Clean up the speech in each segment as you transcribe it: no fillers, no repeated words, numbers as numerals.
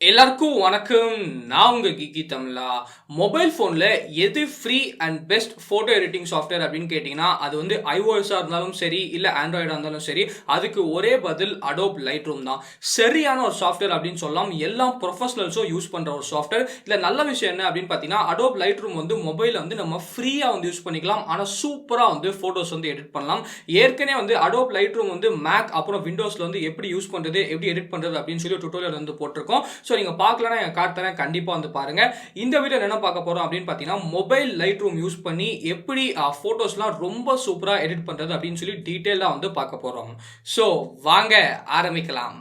எல்லாருக்கும் வணக்கம். நான் உங்க கீகி தமிழா. மொபைல் ஃபோனில் எது free and best photo editing software அப்படின்னு கேட்டிங்கன்னா அது வந்து iOS-ஆ இருந்தாலும் சரி இல்லை ஆண்ட்ராய்டாக இருந்தாலும் சரி அதுக்கு ஒரே பதில் அடோப் லைட்ரூம் தான். சரியான ஒரு சாஃப்ட்வேர் அப்படின்னு சொல்லலாம். எல்லா ப்ரொஃபஷனல்ஸும் யூஸ் பண்ணுற ஒரு சாஃப்ட்வேர். இல்லை நல்ல விஷயம் என்ன அப்படின்னு பார்த்தீங்கன்னா அடோப் லைட்ரூம் வந்து மொபைலில் வந்து நம்ம ஃப்ரீயாக வந்து யூஸ் பண்ணிக்கலாம். ஆனால் சூப்பராக வந்து ஃபோட்டோஸ் வந்து எடிட் பண்ணலாம். ஏற்கனவே வந்து அடோப் லைட்ரூம் வந்து மேக் அப்புறம் விண்டோஸில் வந்து எப்படி யூஸ் பண்ணுறது எப்படி எடிட் பண்ணுறது அப்படின்னு சொல்லி டுட்டோரியல் வந்து போட்டிருக்கோம். ஸோ நீங்கள் பார்க்கலன்னா என் காட்டுறேன், கண்டிப்பாக வந்து பாருங்க. இந்த வீடியோ என்ன பார்க்க போகிறோம் அப்படின்னு பார்த்தீங்கன்னா மொபைல் லைட்ரூம் யூஸ் பண்ணி எப்படி ஃபோட்டோஸ்லாம் ரொம்ப சூப்பராக எடிட் பண்ணுறது அப்படின்னு சொல்லி டீட்டெயிலாக வந்து பார்க்க போகிறோம். ஸோ வாங்க ஆரம்பிக்கலாம்.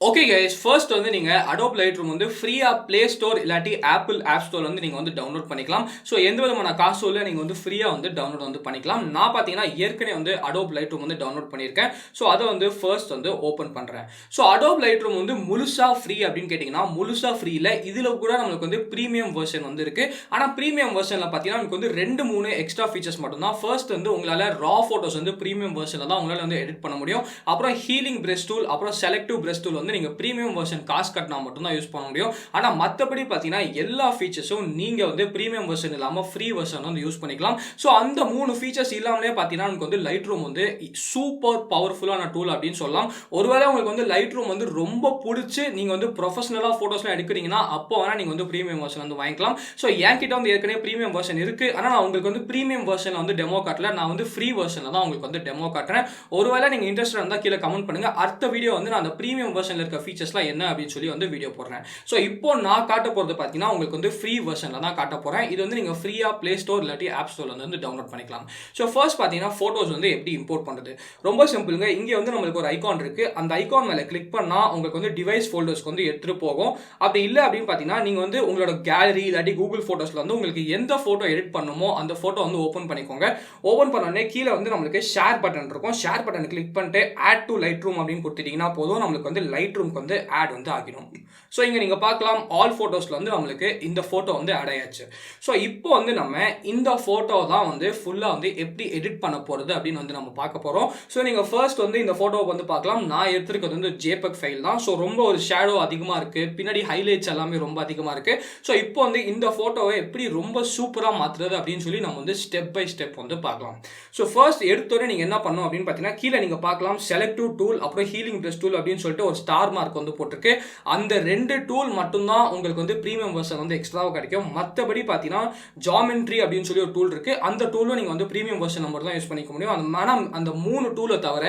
ஓகே கைஸ், ஃபர்ஸ்ட் வந்து நீங்கள் அடோப் லைட்ரூம் வந்து ஃப்ரீயாக ப்ளே ஸ்டோர் இல்லாட்டி ஆப்பிள் ஆப் ஸ்டோர் வந்து நீங்கள் வந்து டவுன்லோட் பண்ணிக்கலாம். ஸோ எந்த விதமான காசும் இல்லை, நீங்கள் வந்து ஃப்ரீயாக வந்து டவுன்லோட் வந்து பண்ணிக்கலாம். நான் பார்த்தீங்கன்னா ஏற்கனவே வந்து அடோப் லைட்ரூம் வந்து டவுன்லோட் பண்ணியிருக்கேன். ஸோ அதை வந்து ஃபர்ஸ்ட் வந்து ஓப்பன் பண்ணுறேன். ஸோ அடோப் லைட்ரூம் வந்து முழுசாக ஃப்ரீ அப்படின்னு கேட்டிங்கன்னா முழுசாக ஃப்ரீ இல்லை. இதில் கூட நம்மளுக்கு வந்து ப்ரீமியம் வெர்ஷன் வந்து இருக்குது. ஆனால் ப்ரீமியம் வெர்ஷனில் பார்த்தீங்கன்னா நமக்கு வந்து 2-3 எக்ஸ்ட்ரா ஃபீச்சர்ஸ் மட்டும்தான். ஃபர்ஸ்ட் வந்து உங்களால் ரா ஃபோட்டோஸ் வந்து ப்ரீமியம் வெர்ஷனில் தான் உங்களால் வந்து எடிட் பண்ண முடியும். அப்புறம் ஹீலிங் பிரஷ் டூல் அப்புறம் செலக்டிவ் பிரஷ் டூல் வந்து நீங்கள் ப்ரீமியம் வெர்ஷன் காசு கட்டினா மட்டும்தான் யூஸ் பண்ண முடியும். ஆனால் மற்றபடி பார்த்தீங்கன்னா எல்லா ஃபீச்சர்ஸும் நீங்கள் வந்து ப்ரீமியம் வெர்ஷன் இல்லாமல் ஃப்ரீ வெர்ஷன் வந்து யூஸ் பண்ணிக்கலாம். ஸோ அந்த 3 ஃபீச்சர்ஸ் இல்லாமலே பார்த்தீங்கன்னா நமக்கு வந்து லைட்ரூம் வந்து சூப்பர் பவர்ஃபுல்லான டூல் அப்படின்னு சொல்லலாம். ஒருவேளை உங்களுக்கு வந்து லைட்ரூம் வந்து ரொம்ப பிடிச்சி நீங்கள் வந்து ப்ரொஃபஷனலாக ஃபோட்டோஸ்லாம் எடுக்கிறீங்கன்னா அப்போ வேணால் நீங்கள் வந்து ப்ரீமியம் வெர்ஷன் வந்து வாங்கிக்கலாம். ஸோ என்கிட்ட வந்து ஏற்கனவே ப்ரீமியம் வெர்ஷன் இருக்குது. ஆனால் நான் உங்களுக்கு வந்து ப்ரீமியம் வெர்ஷனில் வந்து டெமோ காட்டல, நான் வந்து ஃப்ரீ வெர்ஷனில் தான் உங்களுக்கு வந்து டெமோ காட்டுறேன். ஒருவேளை நீங்கள் இன்ட்ரெஸ்ட் இருந்தால் கீழே கமெண்ட் பண்ணுங்கள். அடுத்த வீடியோ வந்து நான் அந்த ப்ரீமியம் வெர்ஷனில் இருக்க ஃபீச்சர்ஸ்லாம் என்ன அப்படின்னு சொல்லி வந்து வீடியோ போடுறேன். ஸோ இப்போ நான் காட்ட போகிறது பார்த்தீங்கன்னா உங்களுக்கு வந்து ஃப்ரீ வெர்ஷனில் தான் காட்ட போகிறேன். இது வந்து நீங்கள் ஃப்ரீயாக ப்ளே ஸ்டோர் இல்லாட்டி ஆப் ஸ்டோரில் வந்து டவுன்லோட் பண்ணிக்கலாம். ஸோ ஃபர்ஸ்ட் பார்த்தீங்கன்னா ஃபோட்டோஸ் வந்து எப்படி இம்போர்ட் பண்ணுறது ரொம்ப சிம்பிளுங்க. இங்கே வந்து நம்மளுக்கு ஒரு ஐகான் இருக்குது. அந்த ஐகான் மேலே கிளிக் பண்ணால் உங்களுக்கு வந்து டிவைஸ் ஃபோல்டர்ஸ்க்கு வந்து எடுத்துகிட்டு போகும். அப்படி இல்லை அப்படின்னு பார்த்தீங்கன்னா நீங்கள் வந்து உங்களோட கேலரி இல்லாட்டி கூகுள் ஃபோட்டோஸில் வந்து உங்களுக்கு எந்த ஃபோட்டோ எடிட் பண்ணுமோ அந்த ஃபோட்டோ வந்து ஓப்பன் பண்ணிக்கோங்க. ஓப்பன் பண்ணோடனே கீழே வந்து நம்மளுக்கு ஷேர் பட்டன் இருக்கும். ஷேர் பட்டன் கிளிக் பண்ணிட்டு ஆட் டு லைட்ரூம் அப்படின்னு கொடுத்துட்டீங்கன்னா போதும், நம்மளுக்கு வந்து லைட்ரூம்க்கு வந்து ஆட் வந்து ஆகிடும். ஸோ இங்கே நீங்கள் பார்க்கலாம் ஆல் ஃபோட்டோஸில் வந்து நம்மளுக்கு இந்த ஃபோட்டோ வந்து ஆட் ஆயாச்சு. ஸோ இப்போ வந்து நம்ம இந்த ஃபோட்டோ தான் வந்து ஃபுல்லாக வந்து எப்படி எடிட் பண்ண போகிறது அப்படின்னு வந்து நம்ம பார்க்க போகிறோம். ஸோ நீங்கள் ஃபர்ஸ்ட் வந்து இந்த ஃபோட்டோவை வந்து பார்க்கலாம். நான் எடுத்துருக்கிறது வந்து JPEG ஃபைல் தான். ஸோ ரொம்ப ஒரு ஷேடோ அதிகமாக இருக்குது, பின்னாடி ஹைலைட்ஸ் எல்லாமே ரொம்ப அதிகமாக இருக்குது. ஸோ இப்போ வந்து இந்த ஃபோட்டோவை எப்படி ரொம்ப சூப்பராக மாற்றுறது அப்படின்னு சொல்லி நம்ம வந்து ஸ்டெப் பை ஸ்டெப் வந்து பார்க்கலாம். ஸோ ஃபர்ஸ்ட் எடுத்தோடனே நீங்கள் என்ன பண்ணணும் அப்படின்னு பார்த்தீங்கன்னா கீழே நீங்கள் பார்க்கலாம் செலக்டிவ் டூல் அப்புறம் ஹீலிங் பிரஷ் டூல் அப்படின்னு சொல்லிட்டு ஒரு ஸ்டார் மார்க் வந்து போட்டிருக்கு. அந்த 2 டூல் மட்டும்தான் உங்களுக்கு வந்து ப்ரீமியம் வெர்ஷன் வந்து எக்ஸ்ட்ராவாக கிடைக்கும். மற்றபடி பார்த்தீங்கன்னா ஜாமெட்ரி அப்படின்னு சொல்லி ஒரு டூல் இருக்குது. அந்த டூலும் நீங்கள் வந்து ப்ரீமியம் வெர்ஷன் நம்பர் தான் யூஸ் பண்ணிக்க முடியும். ஆனால் அந்த 3 டூலை தவிர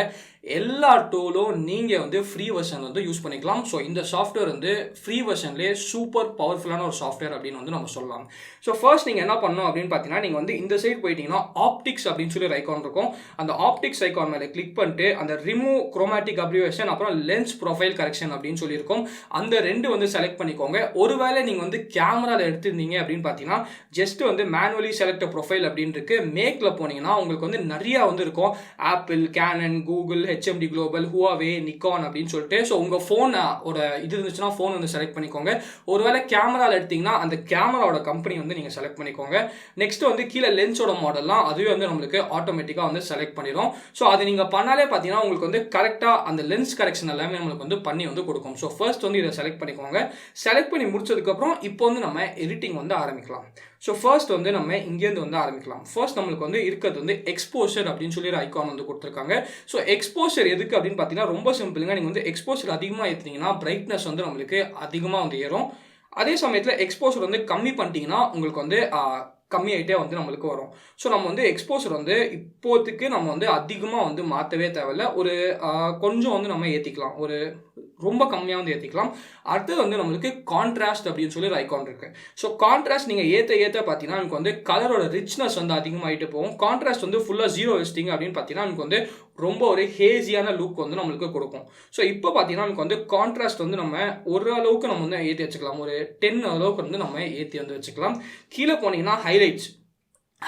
எல்லா டூலும் நீங்கள் வந்து ஃப்ரீ வெர்ஷன் வந்து யூஸ் பண்ணிக்கலாம். ஸோ இந்த சாஃப்ட்வேர் வந்து ஃப்ரீ வெர்ஷன்லேயே சூப்பர் பவர்ஃபுல்லான ஒரு சாஃப்ட்வேர் அப்படின்னு வந்து நம்ம சொல்லலாம். ஸோ ஃபர்ஸ்ட் நீங்கள் என்ன பண்ணணும் அப்படின்னு பார்த்தீங்கன்னா நீங்கள் வந்து இந்த சைட் போயிட்டீங்கன்னா ஆப்டிக்ஸ் அப்படின்னு சொல்லி ஒரு ஐகான் இருக்கும். அந்த ஆப்டிக்ஸ் ஐகான் மேலே கிளிக் பண்ணிட்டு அந்த ரிமூவ் குரோமேட்டிக் அப்ரிவேஷன் அப்புறம் லென்ஸ் ப்ரொஃபைல் கரெக்ஷன் அப்படின்னு சொல்லியிருக்கும். அந்த 2 வந்து செலக்ட் பண்ணிக்கோங்க. ஒருவேளை நீங்கள் வந்து கேமராவில் எடுத்திருந்தீங்க அப்படின்னு பார்த்தீங்கன்னா ஜஸ்ட் வந்து மேனுவலி செலக்ட் ப்ரொஃபைல் அப்படின்னு இருக்கு. மேக்கில் போனீங்கன்னா உங்களுக்கு வந்து நிறையா வந்து இருக்கும். Apple, Canon, Google, HMD Global, Huawei, Nikon அப்படின்னு சொல்லிட்டு. ஸோ உங்கள் ஃபோன் ஒரு இது இருந்துச்சுன்னா ஃபோன் வந்து செலக்ட் பண்ணிக்கோங்க. ஒருவேளை கேமராவில் எடுத்தீங்கன்னா அந்த கேமராவோட கம்பெனி வந்து நீங்கள் செலக்ட் பண்ணிக்கோங்க. நெக்ஸ்ட் வந்து கீழே லென்ஸோட மாடல்லாம் அதுவே வந்து நம்மளுக்கு ஆட்டோமேட்டிக்காக வந்து செலக்ட் பண்ணிடும். ஸோ அது நீங்கள் பண்ணாலே பார்த்தீங்கன்னா உங்களுக்கு வந்து கரெக்டாக அந்த லென்ஸ் கரெக்ஷன் எல்லாமே நம்மளுக்கு வந்து பண்ணி வந்து கொடுக்கும். ஸோ ஃபர்ஸ்ட் வந்து இதை செலக்ட் பண்ணிக்கோங்க. செலக்ட் பண்ணி முடிச்சதுக்கப்புறம் இப்போ வந்து நம்ம எடிட்டிங் வந்து ஆரம்பிக்கலாம். ஸோ ஃபர்ஸ்ட் வந்து நம்ம இங்கேருந்து வந்து ஆரம்பிக்கலாம். ஃபர்ஸ்ட் நம்மளுக்கு வந்து இருக்கிறது வந்து எக்ஸ்போஷர் அப்படின்னு சொல்லி ஒரு ஐகான் வந்து கொடுத்துருக்காங்க. ஸோ எக்ஸ்போஷர் எதுக்கு அப்படின்னு பார்த்தீங்கன்னா ரொம்ப சிம்பிளுங்க. நீங்கள் வந்து எக்ஸ்போஷர் அதிகமாக ஏற்றினீங்கன்னா பிரைட்னஸ் வந்து நம்மளுக்கு அதிகமாக வந்து ஏறும். அதே சமயத்தில் எக்ஸ்போஷர் வந்து கம்மி பண்ணிட்டீங்கன்னா உங்களுக்கு வந்து கம்மியாகிட்டே வந்து நம்மளுக்கு வரும். ஸோ நம்ம வந்து எக்ஸ்போஷர் வந்து இப்போதைக்கு நம்ம வந்து அதிகமாக வந்து மாற்றவே தேவையில்லை. ஒரு கொஞ்சம் வந்து நம்ம ஏற்றிக்கலாம், ஒரு ரொம்ப கம்மியாக வந்து ஏற்றிக்கலாம். அடுத்தது வந்து நம்மளுக்கு கான்ட்ராஸ்ட் அப்படின்னு சொல்லி ஒரு ஐகான் இருக்குது. ஸோ கான்ட்ராஸ்ட் நீங்கள் ஏற்ற பார்த்தீங்கன்னா எனக்கு வந்து கலரோட ரிச்னஸ் வந்து அதிகமாகிட்டு போகும். கான்ட்ராஸ்ட் வந்து ஃபுல்லாக 0 வச்சிட்டிங்க அப்படின்னு பார்த்தீங்கன்னா எனக்கு வந்து ரொம்ப ஒரு ஹேசியான லுக் வந்து நம்மளுக்கு கொடுக்கும். ஸோ இப்போ பார்த்தீங்கன்னா நமக்கு வந்து கான்ட்ராஸ்ட் வந்து நம்ம ஒரு அளவுக்கு நம்ம வந்து ஏற்றி வச்சுக்கலாம். ஒரு 10 அளவுக்கு வந்து நம்ம ஏற்றி வந்து வச்சுக்கலாம். கீழே போனீங்கன்னா ஹைலைட்ஸ்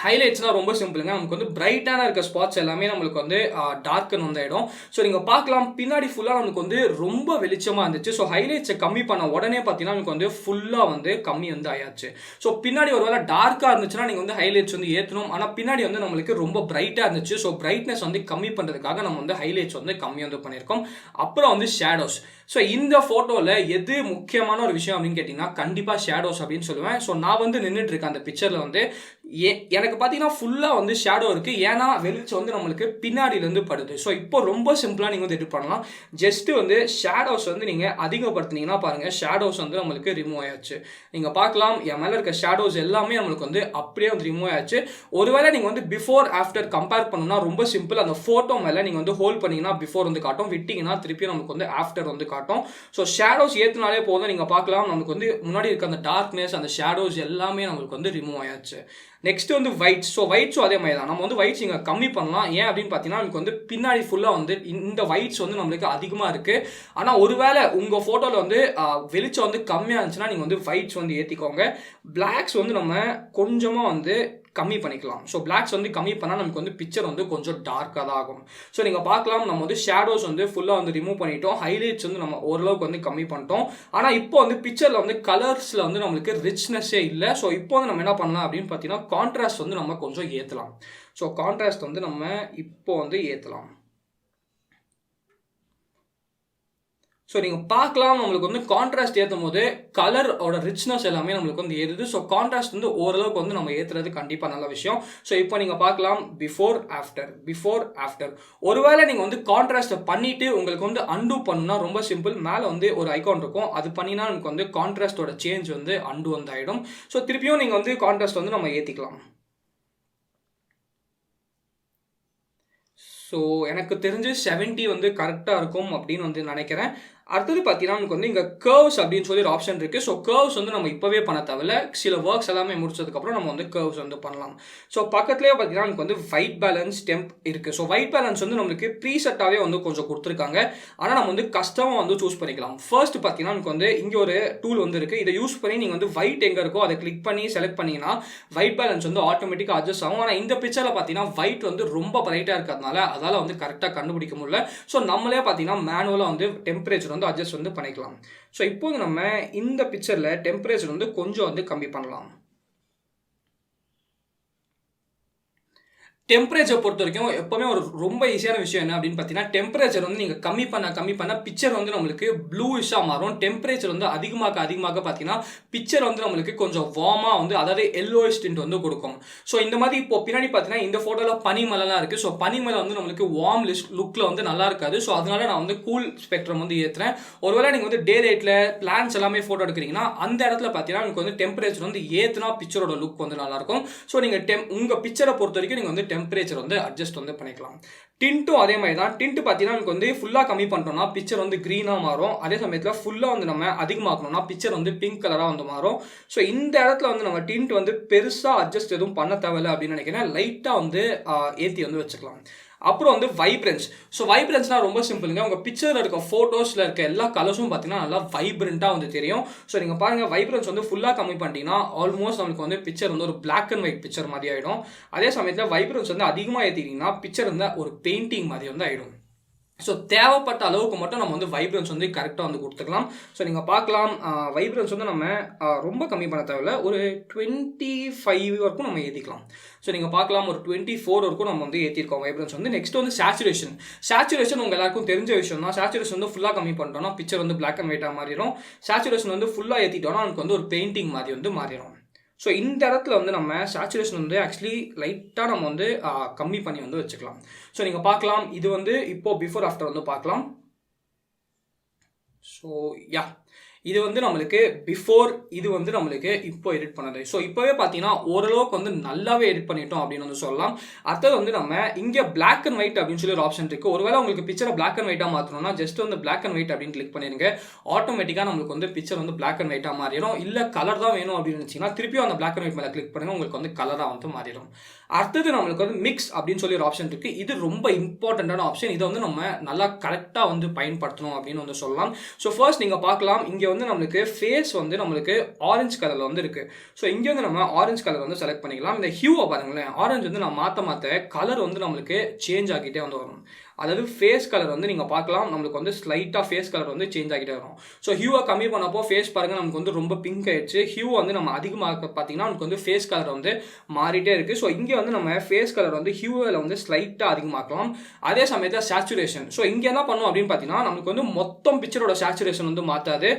ஹைலைட்ஸ்னா ரொம்ப சிம்பிளுங்க. நமக்கு வந்து பிரைட்டான இருக்க ஸ்பாட்ஸ் எல்லாமே நம்மளுக்கு வந்து டார்க்கன் வந்து ஆயிடும். ஸோ நீங்க பார்க்கலாம் பின்னாடி ஃபுல்லா நமக்கு வந்து ரொம்ப வெளிச்சமா இருந்துச்சு. ஸோ ஹைலைட்ஸை கம்மி பண்ண உடனே பார்த்தீங்கன்னா நமக்கு வந்து ஃபுல்லா வந்து கம்மி வந்து ஆயாச்சு. ஸோ பின்னாடி ஒருவேளை டார்க்கா இருந்துச்சுன்னா நீங்க வந்து ஹைலைட்ஸ் வந்து ஏற்றணும். ஆனால் பின்னாடி வந்து நம்மளுக்கு ரொம்ப பிரைட்டா இருந்துச்சு. ஸோ பிரைட்னஸ் வந்து கம்மி பண்றதுக்காக நம்ம வந்து ஹைலைட்ஸ் வந்து கம்மி வந்து பண்ணியிருக்கோம். அப்புறம் வந்து ஷேடோஸ். ஸோ இந்த ஃபோட்டோவில் எது முக்கியமான ஒரு விஷயம் அப்படின்னு கேட்டிங்கன்னா கண்டிப்பாக ஷேடோஸ் அப்படின்னு சொல்லுவேன். ஸோ நான் வந்து நின்றுட்டு இருக்கேன் அந்த பிக்சரில் வந்து எனக்கு பார்த்தீங்கன்னா ஃபுல்லாக வந்து ஷேடோ இருக்குது. ஏன்னா வெளிச்சம் வந்து நம்மளுக்கு பின்னாடியிலேருந்து படுது. ஸோ இப்போ ரொம்ப சிம்பிளாக நீங்கள் வந்து எடிட் பண்ணலாம். ஜஸ்ட்டு வந்து ஷேடோஸ் வந்து நீங்கள் அதிகப்படுத்தினீங்கன்னா பாருங்கள் ஷேடோஸ் வந்து நம்மளுக்கு ரிமூவ் ஆயாச்சு. நீங்கள் பார்க்கலாம் என் மேலே இருக்க ஷேடோஸ் எல்லாமே நம்மளுக்கு வந்து அப்படியே வந்து ரிமூவ் ஆயாச்சு. ஒருவேளை நீங்கள் வந்து பிஃபோர் ஆஃப்டர் கம்பேர் பண்ணணும்னா ரொம்ப சிம்பிள். அந்த ஃபோட்டோ மேலே நீங்கள் வந்து ஹோல்ட் பண்ணிங்கன்னா பிஃபோர் வந்து காட்டும், விட்டிங்கன்னா திருப்பி நமக்கு வந்து ஆஃப்டர் வந்து காட்டும். ஸோ ஷேடோஸ் ஏற்றினாலே போதும். நீங்கள் பார்க்கலாம் நமக்கு வந்து முன்னாடி இருக்க அந்த டார்க்னஸ் அந்த ஷேடோஸ் எல்லாமே நம்மளுக்கு வந்து ரிமூவ் ஆயாச்சு. நெக்ஸ்ட் வந்து ஒயிட்ஸ். ஸோ ஒயிட்ஸும் அதே மாதிரி தான். நம்ம வந்து ஒயிட்ஸ் இங்கே கம்மி பண்ணலாம். ஏன் அப்படின்னு பார்த்தீங்கன்னா நமக்கு வந்து பின்னாடி ஃபுல்லாக வந்து இந்த ஒயிட்ஸ் வந்து நம்மளுக்கு அதிகமாக இருக்குது. ஆனால் ஒருவேளை உங்கள் ஃபோட்டோவில் வந்து வெளிச்சம் வந்து கம்மியாக இருந்துச்சுன்னா நீங்கள் வந்து ஒயிட்ஸ் வந்து ஏற்றிக்கோங்க. பிளாக்ஸ் வந்து நம்ம கொஞ்சமாக வந்து கம்மி பண்ணிக்கலாம். ஸோ பிளாக்ஸ் வந்து கம்மி பண்ணால் நமக்கு வந்து பிக்சர் வந்து கொஞ்சம் டார்க்காக தான் ஆகும். ஸோ நீங்கள் பார்க்கலாம் நம்ம வந்து ஷேடோஸ் வந்து ஃபுல்லாக வந்து ரிமூவ் பண்ணிட்டோம். ஹைலைட்ஸ் வந்து நம்ம ஓரளவுக்கு வந்து கம்மி பண்ணிட்டோம். ஆனால் இப்போ வந்து பிக்சரில் வந்து கலர்ஸில் வந்து நம்மளுக்கு ரிச்னஸே இல்லை. ஸோ இப்போ வந்து நம்ம என்ன பண்ணலாம் அப்படின்னு பார்த்தீங்கன்னா கான்ட்ராஸ்ட் வந்து நம்ம கொஞ்சம் ஏற்றலாம். ஸோ கான்ட்ராஸ்ட் வந்து நம்ம இப்போ வந்து ஏற்றலாம். ஸோ நீங்கள் பார்க்கலாம் நம்மளுக்கு வந்து கான்ட்ராஸ்ட் ஏற்றும் போது கலரோட ரிச்னஸ் எல்லாமே நம்மளுக்கு வந்து ஏறுது. ஸோ கான்ட்ராஸ்ட் வந்து ஓரளவுக்கு வந்து நம்ம ஏற்றுறது கண்டிப்பாக நல்ல விஷயம். ஸோ இப்போ நீங்கள் பார்க்கலாம் பிஃபோர் ஆஃப்டர். ஒருவேளை நீங்கள் வந்து கான்ட்ராஸ்ட்டை பண்ணிவிட்டு உங்களுக்கு வந்து அன்டூ பண்ணணும்னா ரொம்ப சிம்பிள். மேலே வந்து ஒரு ஐகான் இருக்கும், அது பண்ணினா நமக்கு வந்து கான்ட்ராஸ்டோட சேஞ்ச் வந்து அன்டூ வந்து ஆகிடும். ஸோ திருப்பியும் நீங்கள் வந்து கான்ட்ராஸ்ட் வந்து நம்ம ஏற்றிக்கலாம். ஸோ எனக்கு தெரிஞ்சு 70 வந்து கரெக்டாக இருக்கும் அப்படின்னு வந்து நினைக்கிறேன். அடுத்தது பார்த்தீங்கன்னா நமக்கு வந்து இங்கே கர்வ்ஸ் அப்படின்னு சொல்லி ஒரு ஆப்ஷன் இருக்குது. ஸோ கர்வ்ஸ் வந்து நம்ம இப்போவே பண்ண தேவையில்ல. சில ஒர்க்ஸ் எல்லாமே முடிச்சதுக்கப்புறம் நம்ம வந்து கர்வ்ஸ் வந்து பண்ணலாம். ஸோ பக்கத்துலேயே பார்த்தீங்கன்னா நமக்கு வந்து ஒயிட் பேலன்ஸ் டெம்ப் இருக்குது. ஸோ ஒயிட் பேலன்ஸ் வந்து நம்மளுக்கு ப்ரீசெட்டாகவே வந்து கொஞ்சம் கொடுத்துருக்காங்க. ஆனால் நம்ம வந்து கஸ்டமாக வந்து சூஸ் பண்ணிக்கலாம். ஃபர்ஸ்ட் பார்த்தீங்கன்னா நமக்கு வந்து இங்கே ஒரு டூல் வந்து இருக்குது. இதை யூஸ் பண்ணி நீங்கள் வந்து ஒயிட் எங்கே இருக்கோ அதை கிளிக் பண்ணி செலக்ட் பண்ணிங்கன்னா ஒயிட் பேலன்ஸ் வந்து ஆட்டோமேட்டிக்காக அட்ஜஸ்ட் ஆகும். ஆனால் இந்த பிக்சரில் பார்த்தீங்கன்னா ஒயிட் வந்து ரொம்ப பிரைட்டாக இருக்கிறதுனால அதால் வந்து கரெக்டாக கண்டுபிடிக்க முடியல. ஸோ நம்மளே பார்த்தீங்கன்னா மேனுவலாக வந்து டெம்பரேச்சர் வந்து அட்ஜஸ்ட் வந்து பண்ணிக்கலாம். ஸோ இப்போ நம்ம இந்த பிக்சர்ல டெம்பரேச்சர் வந்து கொஞ்சம் வந்து கம்மி பண்ணலாம். டெம்பரேச்சர் பொறுத்த வரைக்கும் எப்பவுமே ஒரு ரொம்ப ஈஸியான விஷயம் என்ன அப்படின்னு பார்த்தீங்கன்னா டெம்பரேச்சர் வந்து நீங்கள் கம்மி பண்ண பிக்சர் வந்து நம்மளுக்கு ப்ளூயிஷாக மாறும். டெம்பரேச்சர் வந்து அதிகமாக பார்த்தீங்கன்னா பிக்சர் வந்து நம்மளுக்கு கொஞ்சம் வார்மாக வந்து அதாவது எல்லோயிஷ் டிண்ட் வந்து கொடுக்கும். ஸோ இந்த மாதிரி இப்போ பின்னாடி பார்த்தீங்கன்னா இந்த ஃபோட்டோவில் பனிமலைலாம் இருக்குது. ஸோ பனிமலை வந்து நம்மளுக்கு வார்ம் லுக்கில் வந்து நல்லா இருக்காது. ஸோ அதனால நான் வந்து கூல் ஸ்பெக்ட்ரம் வந்து ஏற்றுறேன். ஒருவேளை நீங்கள் வந்து டே லைட்டில் பிளான்ஸ் எல்லாமே ஃபோட்டோ எடுக்கிறீங்கன்னா அந்த இடத்துல பார்த்தீங்கன்னா உங்களுக்கு வந்து டெம்பரேச்சர் வந்து ஏற்றுனா பிக்சரோட லுக் வந்து நல்லாயிருக்கும். ஸோ நீங்கள் உங்கள் பிக்சரை பொறுத்த வரைக்கும் நீங்கள் வந்து டெம்பரேச்சர் வந்து அட்ஜஸ்ட் வந்து பண்ணிக்கலாம். டின்ட்டும் அதே மாதிரி தான். டின்ட் பார்த்தீங்கன்னா நமக்கு வந்து ஃபுல்லாக கம்மி பண்ணிட்டோம்னா பிக்சர் வந்து க்ரீனாக மாறும். அதே சமயத்தில் ஃபுல்லாக வந்து நம்ம அதிகமாக்கணும்னா பிக்சர் வந்து பிங்க் கலராக வந்து மாறும். ஸோ இந்த இடத்துல வந்து நம்ம டின்ட் வந்து பெருசாக அட்ஜஸ்ட் எதுவும் பண்ண தேவையில்லை அப்படின்னு நினைக்கிறேன். லைட்டாக வந்து ஏற்றி வந்து வச்சுக்கலாம். அப்புறம் வந்து வைப்ரன்ஸ். ஸோ வைப்ரன்ஸ்னா ரொம்ப சிம்பிளுங்க. உங்கள் பிக்சரில் இருக்க ஃபோட்டோஸில் இருக்க எல்லா கலர்ஸும் பார்த்தீங்கன்னா நல்லா வைப்ரண்ட்டாக வந்து தெரியும். ஸோ நீங்கள் பாருங்கள் வைப்ரன்ஸ் வந்து ஃபுல்லாக கம்மி பண்ணிட்டீங்கன்னா ஆல்மோஸ்ட் நமக்கு வந்து பிக்சர் வந்து ஒரு பிளாக் அண்ட் ஒயிட் பிக்சர் மாதிரி ஆகிடும். அதே சமயத்தில் வைப்ரன்ஸ் வந்து அதிகமாக ஏற்றிட்டீங்கன்னா பிக்சர் வந்து ஒரு பெயிண்டிங் மாதிரி வந்து ஆகிடும். ஸோ தேவைப்பட்ட அளவுக்கு மட்டும் நம்ம வந்து வைப்ரன்ஸ் வந்து கரெக்டாக வந்து கொடுத்துக்கலாம். ஸோ நீங்கள் பார்க்கலாம் வைப்ரன்ஸ் வந்து நம்ம ரொம்ப கம்மி பண்ண தேவையில்ல. ஒரு 25 வரைக்கும் நம்ம ஏற்றிக்கலாம். ஸோ நீங்கள் பார்க்கலாம் ஒரு 24 வரைக்கும் நம்ம வந்து ஏற்றிருக்கோம் வைப்ரன்ஸ் வந்து. நெக்ஸ்ட் வந்து சேச்சுரேஷன் உங்கள் எல்லாருக்கும் தெரிஞ்ச விஷயம் தான். சேச்சுரேஷன் வந்து ஃபுல்லாக கம்மி பண்ணிட்டோம்னா பிக்சர் வந்து பிளாக் அண்ட் ஒயிட்டாக மாறிடும். சேச்சுரேஷன் வந்து ஃபுல்லாக ஏற்றிட்டோம்னா நமக்கு வந்து ஒரு பெயிண்டிங் மாதிரி வந்து மாறிடும். ஸோ இந்த இடத்துல வந்து நம்ம சேச்சுரேஷன் வந்து ஆக்சுவலி லைட்டாக நம்ம வந்து கம்மி பண்ணி வந்து வச்சுக்கலாம். ஸோ நீங்கள் பார்க்கலாம் இது வந்து இப்போ பிஃபோர் ஆஃப்டர் வந்து பார்க்கலாம். ஸோ இது வந்து நம்மளுக்கு பிஃபோர், இது வந்து நம்மளுக்கு இப்போ எடிட் பண்ணது. ஸோ இப்போவே பார்த்தீங்கன்னா ஓரளவுக்கு வந்து நல்லாவே எடிட் பண்ணிட்டோம் அப்படின்னு வந்து சொல்லலாம். அடுத்தது வந்து நம்ம இங்கே பிளாக் அண்ட் ஒயிட் அப்படின்னு சொல்லி ஒரு ஆப்ஷன் இருக்குது. ஒருவேளை உங்களுக்கு பிக்சரை பிளாக் அண்ட் ஒயிட்டாக மாற்றணும்னா ஜஸ்ட் வந்து பிளாக் அண்ட் ஒயிட் அப்படின்னு கிளிக் பண்ணிடுங்க. ஆட்டோமேட்டிக்காக நம்மளுக்கு வந்து பிக்சர் வந்து பிளாக் அண்ட் ஒயிட்டாக மாறிடும். இல்லை கலர் தான் வேணும் அப்படின்னு நினச்சிங்கன்னா திருப்பியும் அந்த பிளாக் அண்ட் ஒயிட் மேலே கிளிக் பண்ணுங்கள், உங்களுக்கு வந்து கலராக வந்து மாறிடும். அடுத்தது நம்மளுக்கு வந்து மிக்ஸ் அப்படின்னு சொல்லி ஒரு ஆப்ஷன் இருக்குது. இது ரொம்ப இம்பார்ட்டண்ட்டான ஆப்ஷன். இதை வந்து நம்ம நல்லா கரெக்டாக வந்து பயன்படுத்தணும் அப்படின்னு வந்து சொல்லலாம். ஸோ ஃபர்ஸ்ட் நீங்கள் பார்க்கலாம் இங்கே வந்து நம்மளுக்கு ஃபேஸ் வந்து நம்மளுக்கு ஆரஞ்சு கலரில் வந்து இருக்குது. ஸோ இங்கே வந்து நம்ம ஆரஞ்சு கலர் வந்து செலக்ட் பண்ணிக்கலாம். இந்த ஹியூவை பாருங்களேன், ஆரஞ்சு வந்து நான் மாற்ற கலர் வந்து நம்மளுக்கு சேஞ்ச் ஆகிட்டே வந்து வரும். அதாவது ஃபேஸ் கலர் வந்து நீங்கள் பார்க்கலாம், நம்மளுக்கு வந்து ஸ்லைட்டாக ஃபேஸ் கலர் வந்து சேஞ்ச் ஆகிட்டே வரும். ஸோ ஹியூவை கம்மி பண்ணப்போ ஃபேஸ் பாருங்கள் நமக்கு வந்து ரொம்ப பிங்க் ஆயிடுச்சு. ஹியூ வந்து நம்ம அதிகமாக பார்த்தீங்கன்னா நமக்கு வந்து ஃபேஸ் கலர் வந்து மாறிட்டே இருக்குது. ஸோ இங்கே வந்து நம்ம ஃபேஸ் கலர் வந்து ஹியூவில் வந்து ஸ்லைட்டாக அதிகமாக்கலாம். அதே சமயத்தில் சேச்சுரேஷன், ஸோ இங்கே என்ன பண்ணும் அப்படின்னு பார்த்தீங்கன்னா நமக்கு வந்து மொத்தம் பிக்சரோட சேச்சுரேஷன் வந்து மாற்றாது,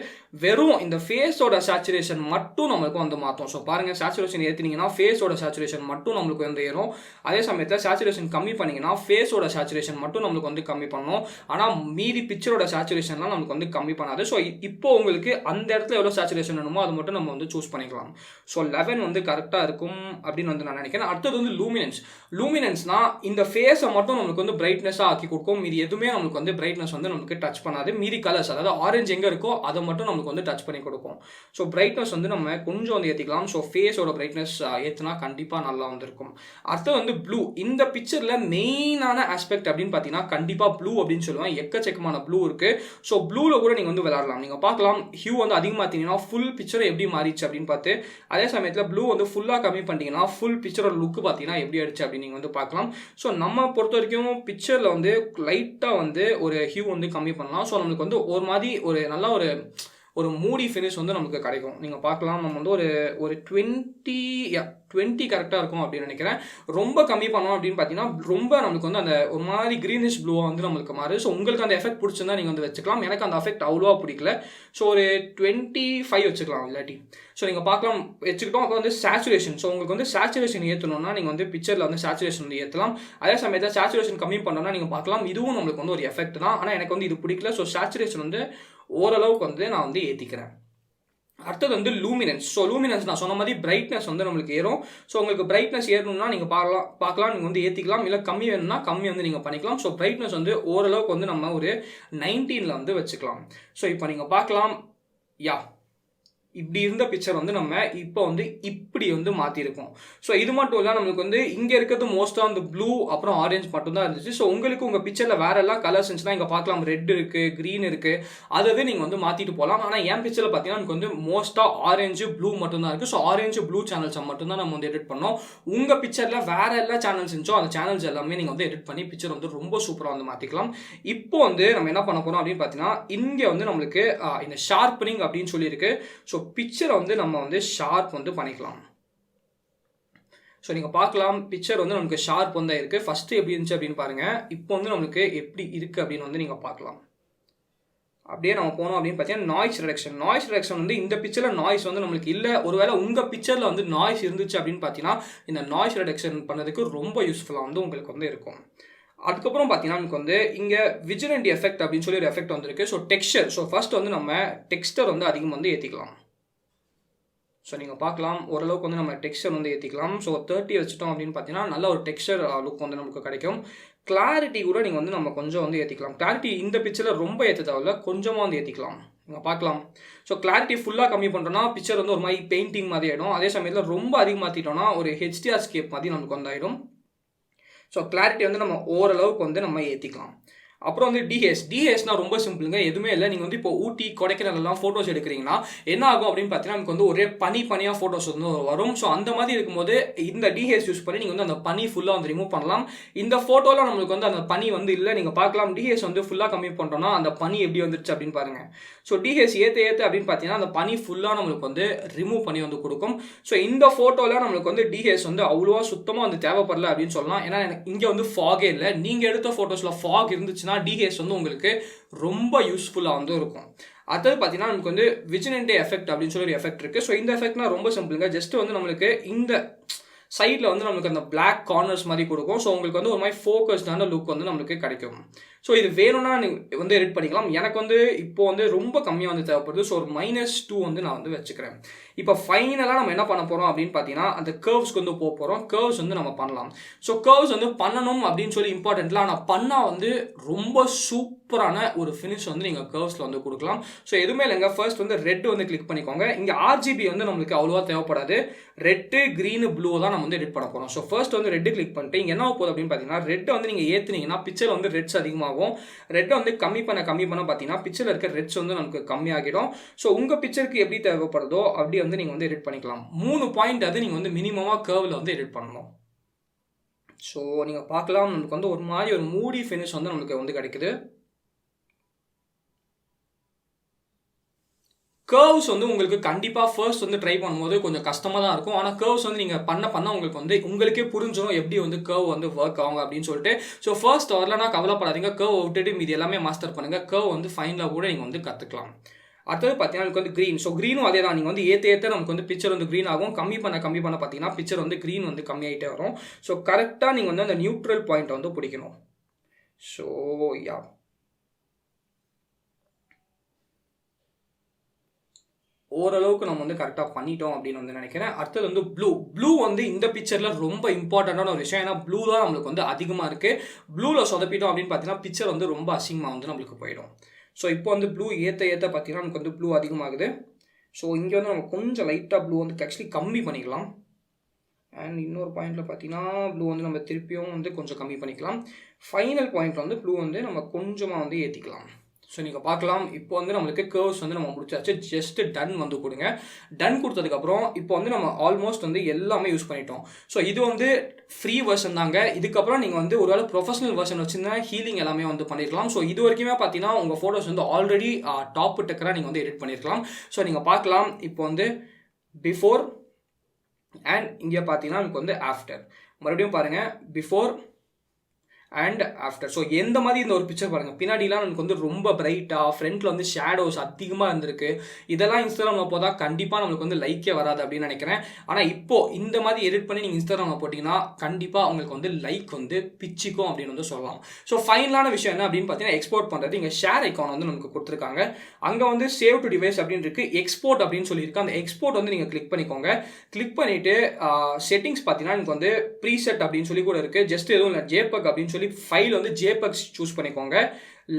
வெறும் இந்த ஃபேஸோட சேச்சுரேஷன் மட்டும் நம்மளுக்கு வந்து மாற்றும். ஸோ பாருங்கள், சேச்சுரேஷன் ஏற்றினீங்கன்னா ஃபேஸோட சேச்சுரேஷன் மட்டும் நம்மளுக்கு வந்து ஏறும். அதே சமயத்தில் சேச்சுரேஷன் கம்மி பண்ணிங்கன்னா ஃபேஸோட சேச்சுரேஷன் மட்டும் நம்மளுக்கு வந்து கம்மி பண்ணணும். ஆனால் மீதி பிக்சரோட சேச்சுரேஷன்லாம் நமக்கு வந்து கம்மி பண்ணாது. ஸோ இப்போ உங்களுக்கு அந்த இடத்துல எவ்வளோ சேச்சுரேஷன் வேணுமோ அது மட்டும் நம்ம வந்து சூஸ் பண்ணிக்கலாம். ஸோ 11 வந்து கரெக்டாக இருக்கும் அப்படின்னு வந்து நான் நினைக்கிறேன். அடுத்தது வந்து லூமினன்ஸ். லூமினன்ஸ்னா இந்த ஃபேஸை மட்டும் நம்மளுக்கு வந்து பிரைட்னஸாக ஆக்கி கொடுக்கும். மீதி எதுவுமே நம்மளுக்கு வந்து பிரைட்னஸ் வந்து நமக்கு டச் பண்ணாது. மீதி கலர்ஸ், அதாவது ஆரஞ்சு எங்கே இருக்கோ அதை மட்டும் நமக்கு வந்து டச் பண்ணி கொடுக்கும். ஸோ பிரைட்னஸ் வந்து நம்ம கொஞ்சம் வந்து ஏற்றிக்கலாம். ஸோ ஃபேஸோட பிரைட்னஸ் ஏற்றினா கண்டிப்பாக நல்லா வந்துருக்கும். அடுத்தது வந்து ப்ளூ. இந்த பிக்சரில் மெயினான ஆஸ்பெக்ட் அப்படின்னு பார்த்தீங்கன்னா கண்டிப்பாக ப்ளூ அப்படின்னு சொல்லுவேன். எக்கச்சக்கமான ப்ளூ இருக்கு. ஸோ ப்ளூவில் கூட நீங்கள் வந்து விளையாடலாம். நீங்கள் பார்க்கலாம், ஹியூ வந்து அதிகமாகிட்டீங்கன்னா ஃபுல் பிக்சர் எப்படி மாறிச்சு அப்படின்னு பார்த்து, அதே சமயத்தில் ப்ளூ வந்து ஃபுல்லாக கம்மி பண்ணிட்டீங்கன்னா ஃபுல் பிக்சரோட லுக்கு பார்த்தீங்கன்னா எப்படி ஆயிடுச்சு அப்படின்னு நீங்கள் வந்து பார்க்கலாம். ஸோ நம்ம பொறுத்த வரைக்கும் பிக்சரில் வந்து லைட்டாக வந்து ஒரு ஹியூ வந்து கம்மி பண்ணலாம். ஸோ நம்மளுக்கு வந்து ஒரு மாதிரி ஒரு நல்ல ஒரு மூடி ஃபினிஷ் வந்து நமக்கு கிடைக்கும். நீங்கள் பார்க்கலாம், நம்ம வந்து ஒரு 20 கரெக்டாக இருக்கும் அப்படின்னு நினைக்கிறேன். ரொம்ப கம்மி பண்ணோம் அப்படின்னு பார்த்தீங்கன்னா ரொம்ப நமக்கு வந்து அந்த ஒரு மாதிரி க்ரீனிஷ் ப்ளூவாக வந்து நம்மளுக்கு மாறும். ஸோ உங்களுக்கு அந்த எஃபெக்ட் பிடிச்சிருந்தா நீங்கள் வந்து வச்சுக்கலாம். எனக்கு அந்த எஃபெக்ட் அவ்வளோவா பிடிக்கல. ஸோ ஒரு 25 வச்சுக்கலாம் இல்லாட்டி. ஸோ நீங்கள் பார்க்கலாம் வச்சுக்கிட்டோம். அப்போ வந்து சேச்சுரேஷன், ஸோ உங்களுக்கு வந்து சேச்சுரேஷன் ஏற்றணும்னா நீங்கள் வந்து பிக்சரில் வந்து சேச்சுரேஷன் வந்து ஏற்றலாம். அதே சமயத்தில் சேச்சுரேஷன் கம்மி பண்ணோம்னா நீங்கள் பார்க்கலாம் இதுவும் நம்மளுக்கு வந்து ஒரு எஃபெக்ட் தான். ஆனால் எனக்கு வந்து இது பிடிக்கல. ஸோ சேச்சுரேஷன் வந்து ஓரளவுக்கு வந்து நான் வந்து ஏற்றிக்கிறேன். அடுத்தது வந்து லூமினன்ஸ். ஸோ லூமினன்ஸ் நான் சொன்ன மாதிரி பிரைட்னஸ் வந்து நம்மளுக்கு ஏறும். ஸோ உங்களுக்கு பிரைட்னஸ் ஏறணும்னா நீங்கள் பார்க்கலாம் நீங்கள் வந்து ஏற்றிக்கலாம். இல்லை கம்மி வேணும்னா கம்மி வந்து நீங்கள் பண்ணிக்கலாம். ஸோ பிரைட்னஸ் வந்து ஓரளவுக்கு வந்து நம்ம ஒரு 19 வந்து வச்சுக்கலாம். ஸோ இப்போ நீங்கள் பார்க்கலாம், இப்படி இருந்த பிக்சர் வந்து நம்ம இப்போ வந்து இப்படி வந்து மாற்றிருக்கோம். ஸோ இது மட்டும் இல்லை, நம்மளுக்கு வந்து இங்கே இருக்கிறது மோஸ்ட்டாக அந்த ப்ளூ அப்புறம் ஆரஞ்சு மட்டும் தான் இருந்துச்சு. ஸோ உங்களுக்கு உங்கள் பிக்சரில் வேற எல்லாம் கலர்ஸ் இருந்துச்சுன்னா இங்கே பார்க்கலாம், ரெட் இருக்குது, க்ரீன் இருக்குது, அதாவது நீங்கள் வந்து மாற்றிட்டு போகலாம். ஆனால் என் பிக்சரில் பார்த்தீங்கன்னா எனக்கு வந்து மோஸ்ட்டாக ஆரஞ்சு ப்ளூ மட்டும் தான் இருக்குது. ஸோ ஆரஞ்சு ப்ளூ சேனல்ஸை மட்டும் தான் நம்ம வந்து எடிட் பண்ணோம். உங்கள் பிக்சரில் வேற எல்லா சேனல்ஸ் இருந்துச்சோ அந்த சேனல்ஸ் எல்லாமே நீங்கள் வந்து எடிட் பண்ணி பிக்சர் வந்து ரொம்ப சூப்பராக வந்து மாற்றிக்கலாம். இப்போ வந்து நம்ம என்ன பண்ண போகிறோம் அப்படின்னு பார்த்தீங்கன்னா இங்கே வந்து நம்மளுக்கு இந்த ஷார்ப்பனிங் அப்படின்னு சொல்லியிருக்கு. ஸோ பிக்சரை வந்து நம்ம வந்து ஷார்ப் வந்து பண்ணிக்கலாம். ஸோ நீங்கள் பார்க்கலாம், பிக்சர் வந்து நமக்கு ஷார்ப் வந்து இருக்குது. ஃபஸ்ட்டு எப்படி இருந்துச்சு அப்படின்னு பாருங்கள், இப்போ வந்து நம்மளுக்கு எப்படி இருக்குது அப்படின்னு வந்து நீங்கள் பார்க்கலாம். அப்படியே நம்ம போனோம் அப்படின்னு பார்த்தீங்கன்னா நாய்ஸ் ரிடக்ஷன் வந்து இந்த பிக்சரில் நாய்ஸ் வந்து நம்மளுக்கு இல்லை. ஒருவேளை உங்கள் பிக்சரில் வந்து நாய்ஸ் இருந்துச்சு அப்படின்னு பார்த்தீங்கன்னா இந்த நாய்ஸ் ரிடக்ஷன் பண்ணதுக்கு ரொம்ப யூஸ்ஃபுல்லாக வந்து உங்களுக்கு வந்து இருக்கும். அதுக்கப்புறம் பார்த்தீங்கன்னா நமக்கு வந்து இங்கே விஜிலண்ட் எஃபெக்ட் அப்படின்னு சொல்லி ஒரு எஃபெக்ட் வந்துருக்கு. ஸோ டெக்ஸ்சர், ஸோ ஃபர்ஸ்ட் வந்து நம்ம டெக்ஸ்டர் வந்து அதிகம் வந்து ஏற்றிக்கலாம். ஸோ நீங்கள் பார்க்கலாம் ஓரளவுக்கு வந்து நம்ம டெக்ஸ்சர் வந்து ஏற்றிக்கலாம். ஸோ 30 வச்சுட்டோம் அப்படின்னு பார்த்தீங்கன்னா நல்ல ஒரு டெக்ஸ்சர் லுக் வந்து நமக்கு கிடைக்கும். கிளாரிட்டி கூட நீங்கள் வந்து நம்ம கொஞ்சம் வந்து ஏற்றிக்கலாம். கிளாரிட்டி இந்த பிக்சரில் ரொம்ப ஏற்ற தேவையில்ல, கொஞ்சமாக வந்து ஏற்றிக்கலாம். நீங்கள் பார்க்கலாம். ஸோ கிளாரிட்டி ஃபுல்லாக கம்மி பண்ணுறோன்னா பிக்சர் வந்து ஒரு மாதிரி பெயிண்டிங் மாதிரி ஆகிடும். அதே சமயத்தில் ரொம்ப அதிகமாற்றிட்டோம்னா ஒரு HDR ஸ்கேப் மாதிரி நமக்கு வந்து ஆகிடும். ஸோ கிளாரிட்டி வந்து நம்ம ஓரளவுக்கு வந்து நம்ம ஏற்றிக்கலாம். அப்புறம் வந்து டிஹெச்னா ரொம்ப சிம்பிளுங்க, எதுவுமே இல்லை. நீங்கள் வந்து இப்போ ஊட்டி கொடைக்கானல்லாம் ஃபோட்டோஸ் எடுக்கிறீங்கன்னா என்ன ஆகும் அப்படின்னு பார்த்தீங்கன்னா நமக்கு வந்து ஒரே பனியாக ஃபோட்டோஸ் வந்து வரும். ஸோ அந்த மாதிரி இருக்கும்போது இந்த டிஹெச் யூஸ் பண்ணி நீங்கள் வந்து அந்த பனி ஃபுல்லாக வந்து ரிமூவ் பண்ணலாம். இந்த ஃபோட்டோவில் நம்மளுக்கு வந்து அந்த பனி வந்து இல்லை. நீங்கள் பார்க்கலாம் டிஹெச் வந்து ஃபுல்லாக கம்மி பண்ணுறோன்னா அந்த பனி எப்படி வந்துருச்சு அப்படின்னு பாருங்கள். ஸோ டிஹெச் ஏற்ற அப்படின்னு பார்த்தீங்கன்னா அந்த பனி ஃபுல்லாக நம்மளுக்கு வந்து ரிமூவ் பண்ணி வந்து கொடுக்கும். ஸோ இந்த ஃபோட்டோவில் நம்மளுக்கு வந்து டிஹெச் வந்து அவ்வளோவா சுத்தமாக வந்து தேவைப்படல அப்படின்னு சொல்லலாம். ஏன்னா எனக்கு இங்கே வந்து ஃபாகே இல்லை. நீங்கள் எடுத்த ஃபோட்டோஸில் ஃபாக் இருந்துச்சுன்னா டிஹெச் வந்து உங்களுக்கு ரொம்ப யூஸ்ஃபுல்லாக வந்து இருக்கும். அடுத்தது பார்த்தீங்கன்னா நமக்கு வந்து விஜிலண்ட் எஃபெக்ட் அப்படின்னு சொல்லி ஒரு எஃபெக்ட் இருக்குது. ஸோ இந்த எஃபெக்ட்னா ரொம்ப சிம்பிளுங்க, ஜஸ்ட் வந்து நம்மளுக்கு இந்த சைடில் வந்து நம்மளுக்கு அந்த பிளாக் கார்னர்ஸ் மாதிரி கொடுக்கும். ஸோ உங்களுக்கு வந்து ஒரு மாதிரி ஃபோக்கஸ்டான லுக் வந்து நம்மளுக்கு கிடைக்கும். ஸோ இது வேணும்னா நீங்கள் வந்து எடிட் பண்ணிக்கலாம். எனக்கு வந்து இப்போ வந்து ரொம்ப கம்மியாக வந்து தேவைப்படுது. ஸோ ஒரு -2 வந்து நான் வந்து வச்சுக்கிறேன். இப்போ ஃபைனலாக நம்ம என்ன பண்ண போகிறோம் அப்படின்னு பார்த்தீங்கன்னா அந்த கர்வ்ஸ்க்கு வந்து போக போகிறோம். கர்வ்ஸ் வந்து நம்ம பண்ணலாம். ஸோ கர்வ்ஸ் வந்து பண்ணணும் அப்படின்னு சொல்லி இம்பார்ட்டன்ட்ல, ஆனால் பண்ணால் வந்து ரொம்ப சூப்பரான ஒரு ஃபினிஷ் வந்து நீங்கள் கர்வ்ஸில் வந்து கொடுக்கலாம். ஸோ எதுவுமே இல்லைங்க, ஃபர்ஸ்ட் வந்து ரெட் வந்து கிளிக் பண்ணிக்கோங்க. இங்கே RGB வந்து நம்மளுக்கு அவ்வளோவா தேவைப்படாது. ரெட்டு, க்ரீனு, ப்ளூ தான் நம்ம வந்து எடிட் பண்ண போகிறோம். ஸோ ஃபர்ஸ்ட் வந்து ரெட்டு கிளிக் பண்ணிட்டு இங்கே என்ன போகுது அப்படின்னு பார்த்தீங்கன்னா ரெட்டை வந்து நீங்கள் ஏற்றுனீங்கன்னா பிக்சர் வந்து ரெட்ஸ் அதிகமாகும். அதிகமாகும். ரெட்டை வந்து கம்மி பண்ண பார்த்தீங்கன்னா பிக்சரில் இருக்க ரெட்ஸ் வந்து நமக்கு கம்மியாகிடும். ஸோ உங்கள் பிக்சருக்கு எப்படி தேவைப்படுதோ அப்படி வந்து நீங்கள் வந்து எடிட் பண்ணிக்கலாம். 3 பாயிண்ட் அது நீங்கள் வந்து மினிமமாக கர்வில் வந்து எடிட் பண்ணணும். ஸோ நீங்கள் பார்க்கலாம், நமக்கு வந்து ஒரு மாதிரி ஒரு மூடி ஃபினிஷ் வந்து நமக்கு வந்து கிடைக்குது. கர்வ்ஸ் வந்து உங்களுக்கு கண்டிப்பாக ஃபர்ஸ்ட் வந்து ட்ரை பண்ணும்போது கொஞ்சம் கஷ்டமாக தான் இருக்கும். ஆனால் கர்வ்ஸ் வந்து நீங்கள் பண்ண உங்களுக்கு வந்து உங்களுக்கே புரிஞ்சிடும் எப்படி வந்து கர்வ் வந்து ஒர்க் ஆகும் அப்படின்னு சொல்லிட்டு. ஸோ ஃபர்ஸ்ட் வரலன்னா கவலைப்படாதீங்க, கர்வ் விட்டுட்டு மீதி எல்லாமே மாஸ்டர் பண்ணுங்கள். கர்வ் வந்து ஃபைனலாக கூட நீங்கள் வந்து கற்றுக்கலாம். அடுத்தது பார்த்தீங்கன்னா எனக்கு வந்து க்ரீன். ஸோ க்ரீனும் அதே தான், நீங்கள் வந்து ஏற்ற நமக்கு வந்து பிக்சர் வந்து க்ரீன் ஆகும். கம்மி பண்ண பார்த்தீங்கன்னா பிக்சர் வந்து க்ரீன் வந்து கம்மியாகிட்டே வரும். ஸோ கரெக்டாக நீங்கள் வந்து அந்த நியூட்ரல் பாயிண்ட் வந்து பிடிக்கணும். ஸோ யா, ஓரளவுக்கு நம்ம வந்து கரெக்டாக பண்ணிட்டோம் அப்படின்னு வந்து நினைக்கிறேன். அடுத்தது வந்து ப்ளூ வந்து இந்த பிக்சரில் ரொம்ப இம்பார்ட்டண்டான ஒரு விஷயம். ஏன்னா ப்ளூ தான் நம்மளுக்கு வந்து அதிகமாக இருக்குது. ப்ளூவில் சொதப்பிட்டோம் அப்படின்னு பார்த்தீங்கன்னா பிக்சர் வந்து ரொம்ப அசிங்கமாக வந்து நம்மளுக்கு போயிடும். ஸோ இப்போ வந்து ப்ளூ ஏற்ற பார்த்தீங்கன்னா நமக்கு வந்து ப்ளூ அதிகமாகுது. ஸோ இங்கே வந்து நம்ம கொஞ்சம் லைட்டாக ப்ளூ வந்து ஆக்சுவலி கம்மி பண்ணிக்கலாம். அண்ட் இன்னொரு பாயிண்டில் பார்த்தீங்கன்னா ப்ளூ வந்து நம்ம திருப்பியும் வந்து கொஞ்சம் கம்மி பண்ணிக்கலாம். ஃபைனல் பாயிண்ட் வந்து ப்ளூ வந்து நம்ம கொஞ்சமாக வந்து ஏற்றிக்கலாம். ஸோ நீங்கள் பார்க்கலாம், இப்போ வந்து நம்மளுக்கு கர்வ்ஸ் வந்து நம்ம முடிச்சாச்சு. ஜஸ்ட் டன் வந்து கொடுங்க. டன் கொடுத்ததுக்கப்புறம் இப்போ வந்து நம்ம ஆல்மோஸ்ட் வந்து எல்லாமே யூஸ் பண்ணிட்டோம். ஸோ இது வந்து ஃப்ரீ வெர்ஷன் தாங்க. இதுக்கப்புறம் நீங்கள் வந்து ஒருவேளை ப்ரொஃபஷனல் வெர்ஷன் வச்சுருந்தா ஹீலிங் எல்லாமே வந்து பண்ணிருக்கலாம். ஸோ இது வரைக்குமே பார்த்தீங்கன்னா உங்கள் ஃபோட்டோஸ் வந்து ஆல்ரெடி டாப் டெக்கராக நீங்கள் வந்து எடிட் பண்ணியிருக்கலாம். ஸோ நீங்கள் பார்க்கலாம், இப்போ வந்து பிஃபோர் அண்ட் இங்கே பார்த்தீங்கன்னா எனக்கு வந்து ஆஃப்டர். மறுபடியும் பாருங்கள், பிஃபோர் அண்ட் ஆஃப்டர். ஸோ எந்த மாதிரி இந்த ஒரு பிக்சர் பாருங்கள், பின்னாடிலாம் எனக்கு வந்து ரொம்ப பிரைட்டாக, ஃப்ரண்ட்டில் வந்து ஷேடோஸ் அதிகமாக இருந்திருக்கு. இதெல்லாம் இன்ஸ்டாகிராமில் போதால் கண்டிப்பாக நம்மளுக்கு வந்து லைக்கே வராது அப்படின்னு நினைக்கிறேன். ஆனால் இப்போது இந்த மாதிரி எடிட் பண்ணி நீங்கள் இன்ஸ்டாகிராமில் போட்டிங்கன்னா கண்டிப்பாக உங்களுக்கு வந்து லைக் வந்து பிச்சிக்கும் அப்படின்னு வந்து சொல்லலாம். ஸோ ஃபைனலான விஷயம் என்ன அப்படின்னு பார்த்தீங்கன்னா எக்ஸ்போர்ட் பண்ணுறது. இங்கே ஷேர் ஐக்கான் வந்து நமக்கு கொடுத்துருக்காங்க. அங்கே வந்து சேவ் டு டிவைஸ் அப்படின்னு இருக்குது, எக்ஸ்போர்ட் அப்படின்னு சொல்லியிருக்கு. அந்த எக்ஸ்போர்ட் வந்து நீங்கள் கிளிக் பண்ணிக்கோங்க. கிளிக் பண்ணிவிட்டு செட்டிங்ஸ் பார்த்தீங்கன்னா எனக்கு வந்து ப்ரீசெட் அப்படின்னு சொல்லி கூட இருக்குது. ஜஸ்ட் எதுவும் இல்லை, ஜேபக் அப்படின்னு சொல்லி ஃபைல் வந்து ஜேபக் சூஸ் பண்ணிக்கோங்க.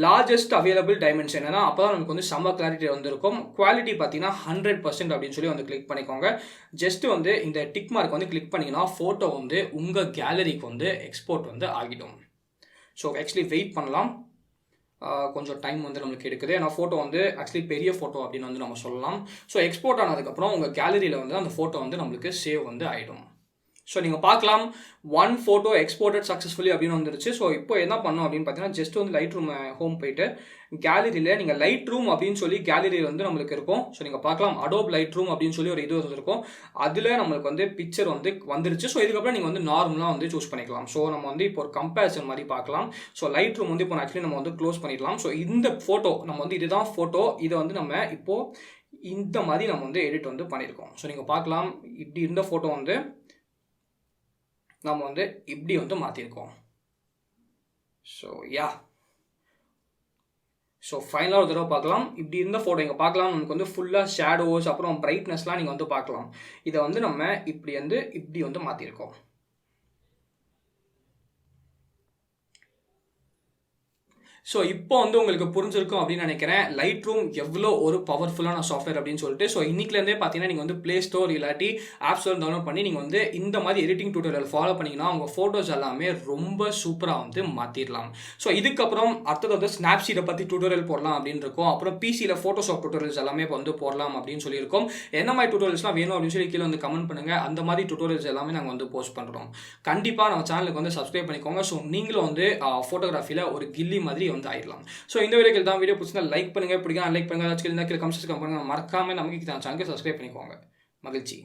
லார்ஜஸ்ட் அவைலபிள் டைமென்ஷன் ஏன்னா அப்போ தான் நமக்கு வந்து செம்ம கிளாரிட்டி வந்துருக்கும். குவாலிட்டி பார்த்தீங்கன்னா 100% அப்படின்னு சொல்லி வந்து கிளிக் பண்ணிக்கோங்க. ஜஸ்ட் வந்து இந்த டிக் மார்க் வந்து கிளிக் பண்ணிங்கன்னா ஃபோட்டோ வந்து உங்கள் கேலரிக்கு வந்து எக்ஸ்போர்ட் வந்து ஆகிடும். ஸோ ஆக்சுவலி வெயிட் பண்ணலாம், கொஞ்சம் டைம் வந்து நம்மளுக்கு எடுக்குது. ஏன்னா ஃபோட்டோ வந்து ஆக்சுவலி பெரிய ஃபோட்டோ அப்படின்னு வந்து நம்ம சொல்லலாம். ஸோ எக்ஸ்போர்ட் ஆனதுக்கப்புறம் உங்கள் கேலரியில் வந்து அந்த ஃபோட்டோ வந்து நம்மளுக்கு சேவ் வந்து ஆகிடும். ஸோ நீங்கள் பார்க்கலாம், 1 ஃபோட்டோ எக்ஸ்போர்ட்டட் சக்ஸஸ்ஃபுல்லி அப்படின்னு வந்துருச்சு. ஸோ இப்போ என்ன பண்ணோம் அப்படின்னு பார்த்தீங்கன்னா ஜஸ்ட் வந்து லைட்ரூம் ஹோம் போயிட்டு கேலரியில் நீங்கள் லைட்ரூம் அப்படின்னு சொல்லி கேலரியில் வந்து நம்மளுக்கு இருக்கும். ஸோ நீங்கள் பார்க்கலாம், அடோப் லைட்ரூம் அப்படின்னு சொல்லி ஒரு இது இருக்கும். அதில் நம்மளுக்கு வந்து பிக்சர் வந்து வந்துருச்சு. ஸோ இதுக்கப்புறம் நீங்கள் வந்து நார்மலாக வந்து சூஸ் பண்ணிக்கலாம். ஸோ நம்ம வந்து இப்போ ஒரு கம்பேரிசன் மாதிரி பார்க்கலாம். ஸோ லைட்ரூம் வந்து இப்போ ஆக்சுவலி நம்ம வந்து க்ளோஸ் பண்ணிடலாம். ஸோ இந்த ஃபோட்டோ நம்ம வந்து இதுதான் ஃபோட்டோ, இதை வந்து நம்ம இப்போது இந்த மாதிரி நம்ம வந்து எடிட் வந்து பண்ணியிருக்கோம். ஸோ நீங்கள் பார்க்கலாம், இப்படி இருந்த ஃபோட்டோ வந்து நம்ம வந்து இப்படி வந்து மாற்றிருக்கோம். ஸோ யா, ஸோ ஃபைனலாக ஒரு தடவை பார்க்கலாம். இப்படி இருந்த ஃபோட்டோ இங்கே பார்க்கலாம், நமக்கு வந்து ஃபுல்லாக ஷேடோஸ் அப்புறம் பிரைட்னஸ்லாம் நீங்கள் வந்து பார்க்கலாம். இதை வந்து நம்ம இப்படி வந்து மாற்றிருக்கோம். ஸோ இப்போ வந்து உங்களுக்கு புரிஞ்சிருக்கும் அப்படின்னு நினைக்கிறேன் லைட்ரூம் எவ்வளோ ஒரு பவர்ஃபுல்லான சாஃப்ட்வேர் அப்படின்னு சொல்லிட்டு. ஸோ இன்னைக்குலேருந்தே பார்த்தீங்கன்னா நீங்கள் வந்து ப்ளே ஸ்டோர் இல்லாட்டி ஆப் ஸ்டோர் டவுன்லோட் பண்ணி நீங்கள் வந்து இந்த மாதிரி எடிட்டிங் டியூட்டோரியல் ஃபாலோ பண்ணிங்கன்னா உங்கள் ஃபோட்டோஸ் எல்லாமே ரொம்ப சூப்பராக வந்து மாற்றிடலாம். ஸோ இதுக்கப்புறம் அடுத்தது வந்து ஸ்னாப்ஷீட்டை பற்றி டியூட்டோரியல் போடலாம் அப்படின்னு இருக்கும். அப்புறம் பிசியில் ஃபோட்டோஷாப் டியூட்டோரியல்ஸ் எல்லாமே இப்போ வந்து போடலாம் அப்படின்னு சொல்லியிருக்கோம். என்ன மாதிரி டியூட்டோரியல்ஸ்லாம் வேணும் அப்படின்னு சொல்லி கீழே வந்து கமெண்ட் பண்ணுங்கள். அந்த மாதிரி டியூட்டோரியல்ஸ் எல்லாமே நாங்கள் வந்து போஸ்ட் பண்ணுறோம். கண்டிப்பாக நம்ம சேனலுக்கு வந்து சப்ஸ்கிரைப் பண்ணிக்கோங்க. ஸோ நீங்களும் வந்து ஃபோட்டோகிராஃபியில் ஒரு கில்லி மாதிரி வந்து ஆயிடலாம். ஸோ இந்த வீடியோக்கு தான் வீடியோ பிடிச்சிருந்தா லைக் பண்ணுங்க, பிடிக்கும் லைக் பண்ணுங்க, ஏதாச்சும் இருந்தால் கீழே கமெண்ட்ஸ் பண்ணுங்க. மறக்காம நமக்கு சேனலுக்கு சப்ஸ்கிரைப் பண்ணிக்கோங்க. மகிழ்ச்சி.